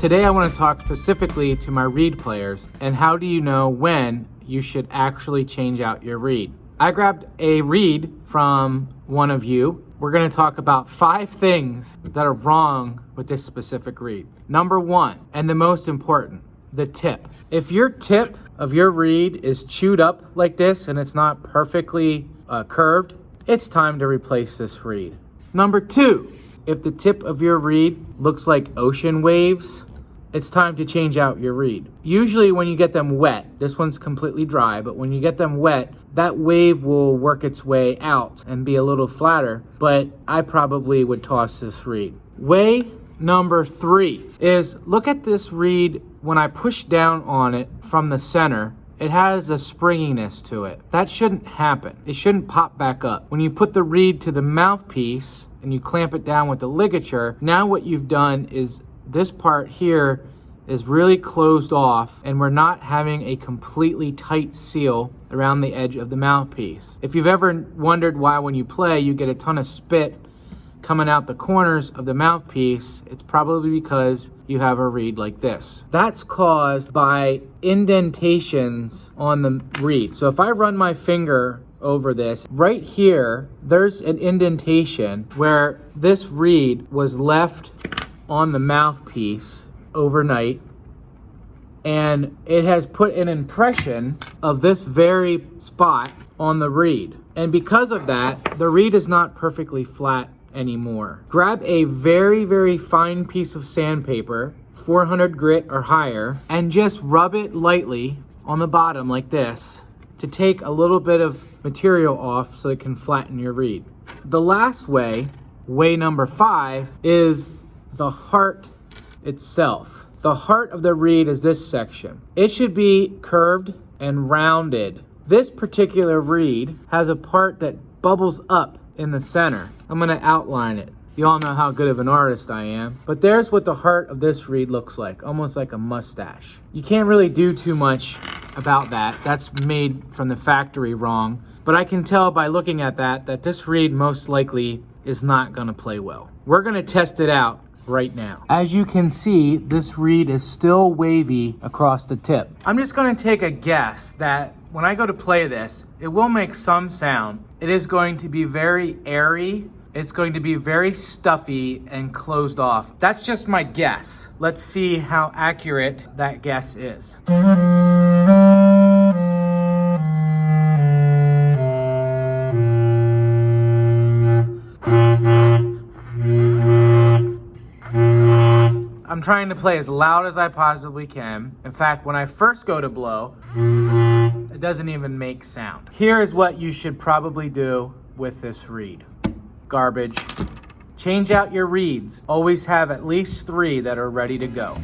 Today I want to talk specifically to my reed players and how do you know when you should actually change out your reed. I grabbed a reed from one of you. We're going to talk about 5 things that are wrong with this specific reed. Number 1, and the most important, the tip. If your tip of your reed is chewed up like this and it's not perfectly curved, it's time to replace this reed. Number 2, if the tip of your reed looks like ocean waves, it's time to change out your reed. Usually when you get them wet, this one's completely dry, but when you get them wet, that wave will work its way out and be a little flatter, but I probably would toss this reed. Way number 3 is, look at this reed. When I push down on it from the center, it has a springiness to it. That shouldn't happen. It shouldn't pop back up. When you put the reed to the mouthpiece and you clamp it down with the ligature, now what you've done is this part here is really closed off and we're not having a completely tight seal around the edge of the mouthpiece. If you've ever wondered why when you play you get a ton of spit coming out the corners of the mouthpiece, it's probably because you have a reed like this. That's caused by indentations on the reed. So if I run my finger over this, right here, there's an indentation where this reed was left on the mouthpiece overnight, and it has put an impression of this very spot on the reed. And because of that, the reed is not perfectly flat anymore. Grab a very, very fine piece of sandpaper, 400 grit or higher, and just rub it lightly on the bottom like this to take a little bit of material off so it can flatten your reed. The last way number 5, is the heart itself. The heart of the reed is this section. It should be curved and rounded. This particular reed has a part that bubbles up in the center. I'm gonna outline it. You all know how good of an artist I am, but there's what the heart of this reed looks like, almost like a mustache. You can't really do too much about that. That's made from the factory wrong, but I can tell by looking at that this reed most likely is not gonna play well. We're gonna test it out right now. As you can see, this reed is still wavy across the tip. I'm just gonna take a guess that when I go to play this, it will make some sound. It is going to be very airy. It's going to be very stuffy and closed off. That's just my guess. Let's see how accurate that guess is. I'm trying to play as loud as I possibly can. In fact, when I first go to blow, it doesn't even make sound. Here is what you should probably do with this reed. Garbage. Change out your reeds. Always have at least 3 that are ready to go.